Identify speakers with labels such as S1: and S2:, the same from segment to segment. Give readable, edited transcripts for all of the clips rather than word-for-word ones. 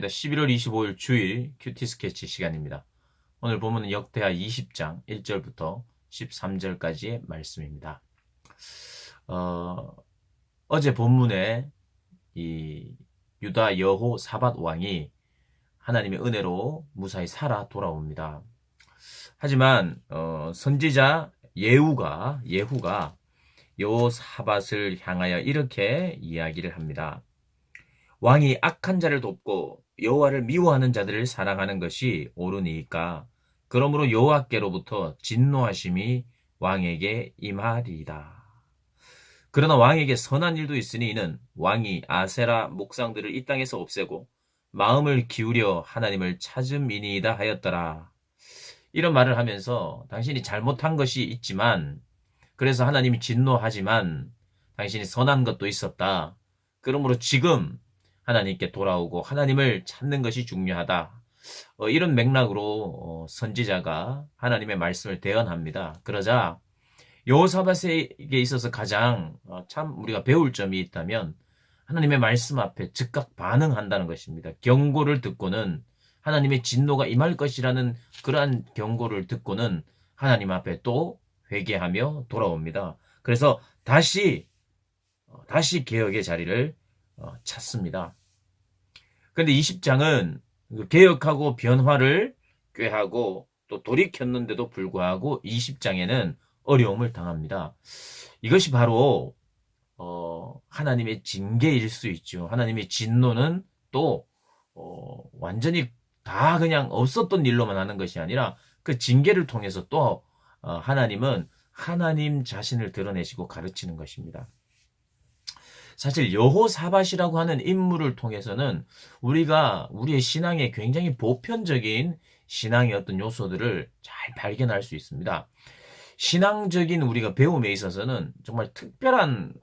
S1: 11월 25일 주일 큐티 스케치 시간입니다. 오늘 본문은 역대하 20장 1절부터 13절까지의 말씀입니다. 어제 본문에 이 유다 여호사밧 왕이 하나님의 은혜로 무사히 살아 돌아옵니다. 하지만 선지자 예후가 여호사밧을 향하여 이렇게 이야기를 합니다. 왕이 악한 자를 돕고 여호와를 미워하는 자들을 사랑하는 것이 옳으니까 그러므로 여호와께로부터 진노하심이 왕에게 임하리이다. 그러나 왕에게 선한 일도 있으니 이는 왕이 아세라 목상들을 이 땅에서 없애고 마음을 기울여 하나님을 찾음이니이다 하였더라. 이런 말을 하면서 당신이 잘못한 것이 있지만 그래서 하나님이 진노하지만 당신이 선한 것도 있었다. 그러므로 지금 하나님께 돌아오고 하나님을 찾는 것이 중요하다. 이런 맥락으로 선지자가 하나님의 말씀을 대언합니다. 그러자 여호사밧에게 있어서 가장 참 우리가 배울 점이 있다면 하나님의 말씀 앞에 즉각 반응한다는 것입니다. 경고를 듣고는 하나님의 진노가 임할 것이라는 그러한 경고를 듣고는 하나님 앞에 또 회개하며 돌아옵니다. 그래서 다시 개혁의 자리를 찾습니다. 그런데 20장은 개혁하고 변화를 꾀하고 또 돌이켰는데도 불구하고 20장에는 어려움을 당합니다. 이것이 바로 하나님의 징계일 수 있죠. 하나님의 진노는 또 완전히 다 그냥 없었던 일로만 하는 것이 아니라 그 징계를 통해서 또 하나님은 하나님 자신을 드러내시고 가르치는 것입니다. 사실 여호사밧이라고 하는 인물을 통해서는 우리가 우리의 신앙에 굉장히 보편적인 신앙의 어떤 요소들을 잘 발견할 수 있습니다. 신앙적인 우리가 배움에 있어서는 정말 특별한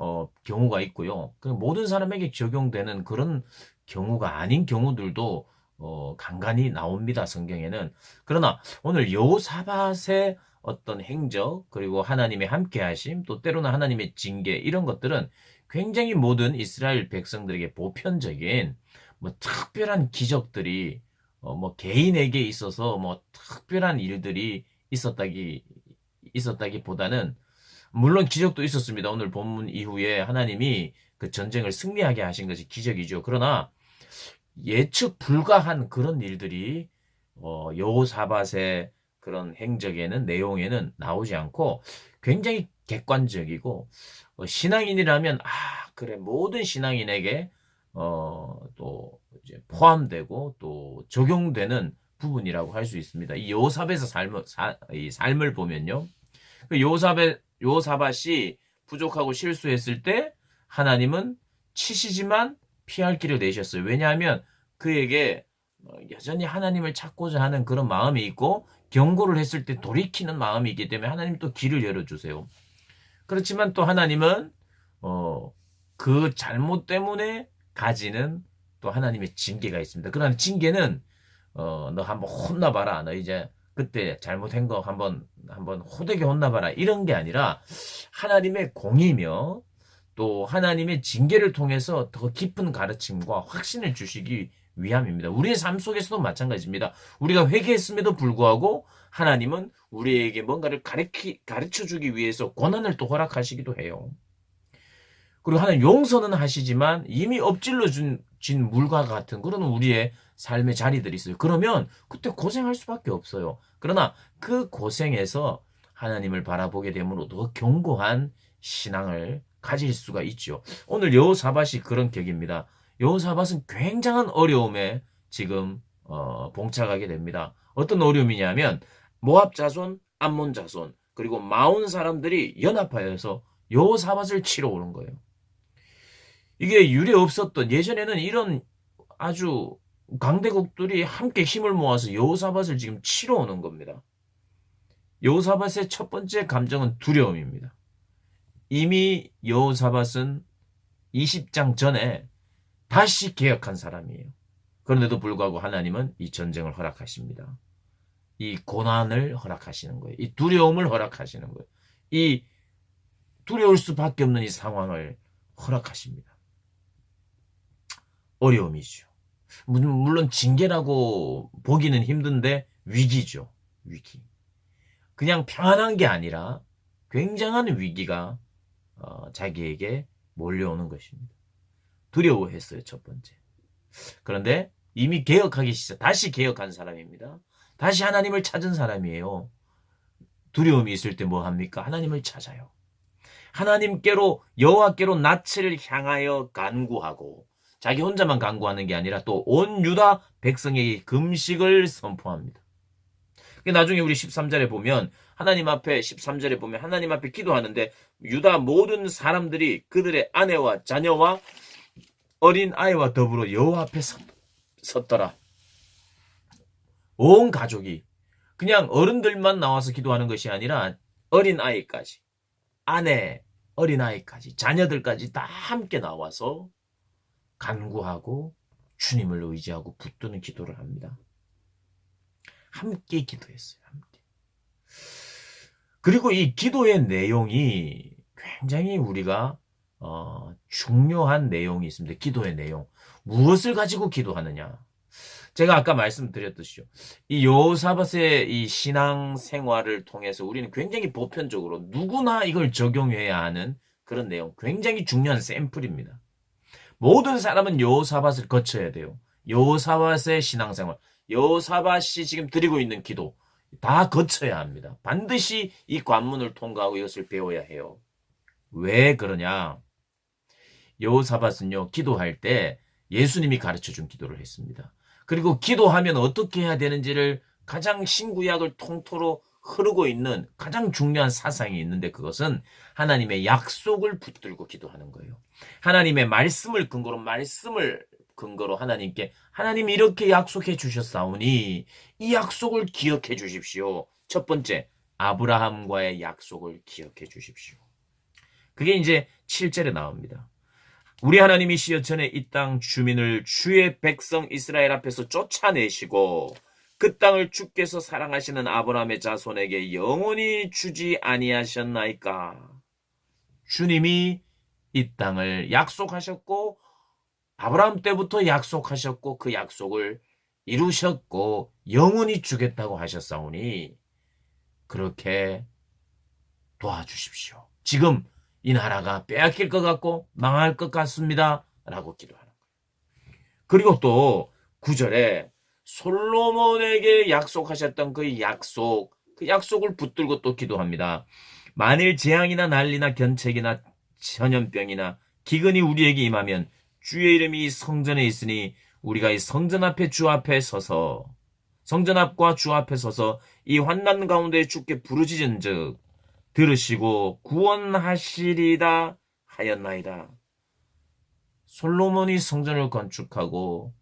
S1: 경우가 있고요. 모든 사람에게 적용되는 그런 경우가 아닌 경우들도 간간히 나옵니다. 성경에는. 그러나 오늘 여호사밧의 어떤 행적 그리고 하나님의 함께하심 또 때로는 하나님의 징계 이런 것들은 굉장히 모든 이스라엘 백성들에게 보편적인 특별한 기적들이 개인에게 있어서 특별한 일들이 있었다기보다는 물론 기적도 있었습니다. 오늘 본문 이후에 하나님이 그 전쟁을 승리하게 하신 것이 기적이죠. 그러나 예측 불가한 그런 일들이 여호사밧의 그런 행적에는 내용에는 나오지 않고 굉장히 객관적이고 신앙인이라면 그래 모든 신앙인에게 또 이제 포함되고 또 적용되는 부분이라고 할 수 있습니다. 이 여호사밧의 삶을 보면요, 그 여호사밧이 부족하고 실수했을 때 하나님은 치시지만 피할 길을 내셨어요. 왜냐하면 그에게 여전히 하나님을 찾고자 하는 그런 마음이 있고 경고를 했을 때 돌이키는 마음이 있기 때문에 하나님 또 길을 열어주세요. 그렇지만 또 하나님은 그 잘못 때문에 가지는 또 하나님의 징계가 있습니다. 그러나 징계는 너 한번 혼나봐라. 너 이제 그때 잘못한 거 한번 호되게 혼나봐라. 이런 게 아니라 하나님의 공의며 또 하나님의 징계를 통해서 더 깊은 가르침과 확신을 주시기 위함입니다. 우리의 삶 속에서도 마찬가지입니다. 우리가 회개했음에도 불구하고 하나님은 우리에게 뭔가를 가르쳐주기 위해서 고난을 또 허락하시기도 해요. 그리고 하나님 용서는 하시지만 이미 엎질러 진 물과 같은 그런 우리의 삶의 자리들이 있어요. 그러면 그때 고생할 수밖에 없어요. 그러나 그 고생에서 하나님을 바라보게 되므로 더 견고한 신앙을 가질 수가 있죠. 오늘 여호사밧이 그런 격입니다. 여호사밧은 굉장한 어려움에 지금 봉착하게 됩니다. 어떤 어려움이냐면 모압 자손, 암몬 자손 그리고 마온 사람들이 연합하여서 여호사밧을 치러 오는 거예요. 이게 유례 없었던 예전에는 이런 아주 강대국들이 함께 힘을 모아서 여호사밧을 지금 치러 오는 겁니다. 여호사밧의 첫 번째 감정은 두려움입니다. 이미 여호사밧은 20장 전에 다시 개혁한 사람이에요. 그런데도 불구하고 하나님은 이 전쟁을 허락하십니다. 이 고난을 허락하시는 거예요. 이 두려움을 허락하시는 거예요. 이 두려울 수밖에 없는 이 상황을 허락하십니다. 어려움이죠. 물론 징계라고 보기는 힘든데 위기죠. 위기. 그냥 평안한 게 아니라 굉장한 위기가 자기에게 몰려오는 것입니다. 두려워했어요, 첫 번째. 그런데 이미 다시 개혁한 사람입니다. 다시 하나님을 찾은 사람이에요. 두려움이 있을 때 뭐 합니까? 하나님을 찾아요. 하나님께로 여호와께로 낯을 향하여 간구하고 자기 혼자만 간구하는 게 아니라 또 온 유다 백성에게 금식을 선포합니다. 나중에 우리 13절에 보면 하나님 앞에 13절에 보면 하나님 앞에 기도하는데 유다 모든 사람들이 그들의 아내와 자녀와 어린 아이와 더불어 여호와 앞에 섰더라. 온 가족이 그냥 어른들만 나와서 기도하는 것이 아니라 어린 아이까지 아내, 어린 아이까지 자녀들까지 다 함께 나와서 간구하고 주님을 의지하고 붙드는 기도를 합니다. 함께 기도했어요. 함께. 그리고 이 기도의 내용이 굉장히 우리가 중요한 내용이 있습니다. 기도의 내용. 무엇을 가지고 기도하느냐. 제가 아까 말씀드렸듯이요. 이 여호사밧의 이 신앙 생활을 통해서 우리는 굉장히 보편적으로 누구나 이걸 적용해야 하는 그런 내용. 굉장히 중요한 샘플입니다. 모든 사람은 여호사밧을 거쳐야 돼요. 여호사밧의 신앙 생활. 여호사밧이 지금 드리고 있는 기도. 다 거쳐야 합니다. 반드시 이 관문을 통과하고 이것을 배워야 해요. 왜 그러냐? 여호사밧은요, 기도할 때 예수님이 가르쳐준 기도를 했습니다. 그리고 기도하면 어떻게 해야 되는지를 가장 신구약을 통틀어 흐르고 있는 가장 중요한 사상이 있는데 그것은 하나님의 약속을 붙들고 기도하는 거예요. 하나님의 말씀을 근거로 하나님께 하나님이 이렇게 약속해 주셨사오니 이 약속을 기억해 주십시오. 첫 번째, 아브라함과의 약속을 기억해 주십시오. 그게 이제 7절에 나옵니다. 우리 하나님이시여 전에 이 땅 주민을 주의 백성 이스라엘 앞에서 쫓아내시고 그 땅을 주께서 사랑하시는 아브라함의 자손에게 영원히 주지 아니하셨나이까. 주님이 이 땅을 약속하셨고 아브라함 때부터 약속하셨고 그 약속을 이루셨고 영원히 주겠다고 하셨사오니 그렇게 도와주십시오. 지금 이 나라가 빼앗길 것 같고 망할 것 같습니다. 라고 기도하는 거예요. 그리고 또 9절에 솔로몬에게 약속하셨던 그 약속을 붙들고 또 기도합니다. 만일 재앙이나 난리나 견책이나 전염병이나 기근이 우리에게 임하면 주의 이름이 성전에 있으니 우리가 이 성전 앞에 주 앞에 서서 성전 앞과 주 앞에 서서 이 환난 가운데 주께 부르짖은즉 들으시고 구원하시리다 하였나이다. 솔로몬이 성전을 건축하고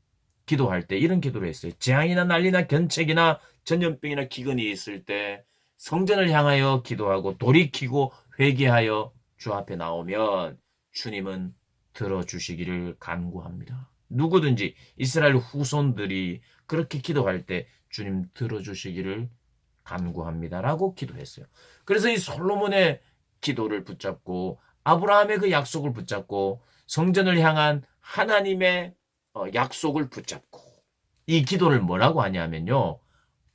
S1: 기도할 때 이런 기도를 했어요. 재앙이나 난리나 견책이나 전염병이나 기근이 있을 때 성전을 향하여 기도하고 돌이키고 회개하여 주 앞에 나오면 주님은 들어주시기를 간구합니다. 누구든지 이스라엘 후손들이 그렇게 기도할 때 주님 들어주시기를 간구합니다라고 기도했어요. 그래서 이 솔로몬의 기도를 붙잡고 아브라함의 그 약속을 붙잡고 성전을 향한 하나님의 약속을 붙잡고 이 기도를 뭐라고 하냐면요.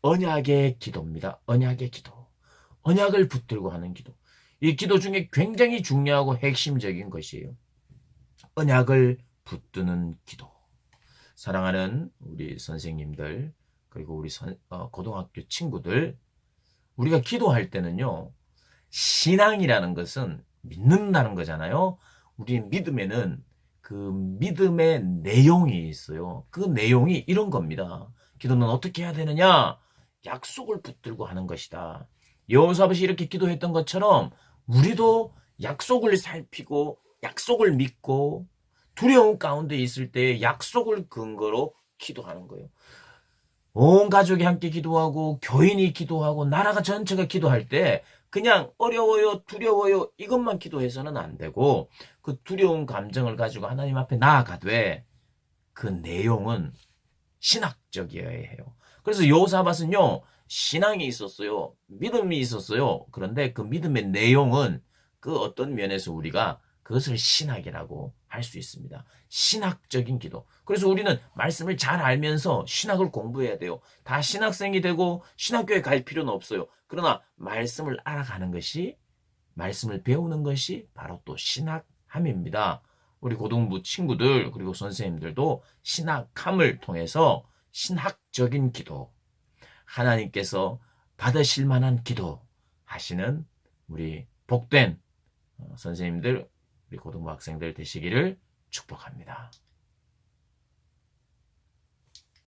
S1: 언약의 기도입니다. 언약의 기도. 언약을 붙들고 하는 기도. 이 기도 중에 굉장히 중요하고 핵심적인 것이에요. 언약을 붙드는 기도. 사랑하는 우리 선생님들 그리고 우리 고등학교 친구들 우리가 기도할 때는요. 신앙이라는 것은 믿는다는 거잖아요. 우리 믿음에는 그 믿음의 내용이 있어요. 그 내용이 이런 겁니다. 기도는 어떻게 해야 되느냐? 약속을 붙들고 하는 것이다. 여호사밧이 이렇게 기도했던 것처럼 우리도 약속을 살피고 약속을 믿고 두려움 가운데 있을 때 약속을 근거로 기도하는 거예요. 온 가족이 함께 기도하고 교인이 기도하고 나라가 전체가 기도할 때 그냥 어려워요, 두려워요 이것만 기도해서는 안 되고 그 두려운 감정을 가지고 하나님 앞에 나아가되 그 내용은 신학적이어야 해요. 그래서 여호사밧은요 신앙이 있었어요. 믿음이 있었어요. 그런데 그 믿음의 내용은 그 어떤 면에서 우리가 그것을 신학이라고 할 수 있습니다. 신학적인 기도. 그래서 우리는 말씀을 잘 알면서 신학을 공부해야 돼요. 다 신학생이 되고 신학교에 갈 필요는 없어요. 그러나 말씀을 알아가는 것이, 말씀을 배우는 것이 바로 또 신학함입니다. 우리 고등부 친구들 그리고 선생님들도 신학함을 통해서 신학적인 기도, 하나님께서 받으실 만한 기도 하시는 우리 복된 선생님들, 우리 고등부 학생들 되시기를 축복합니다.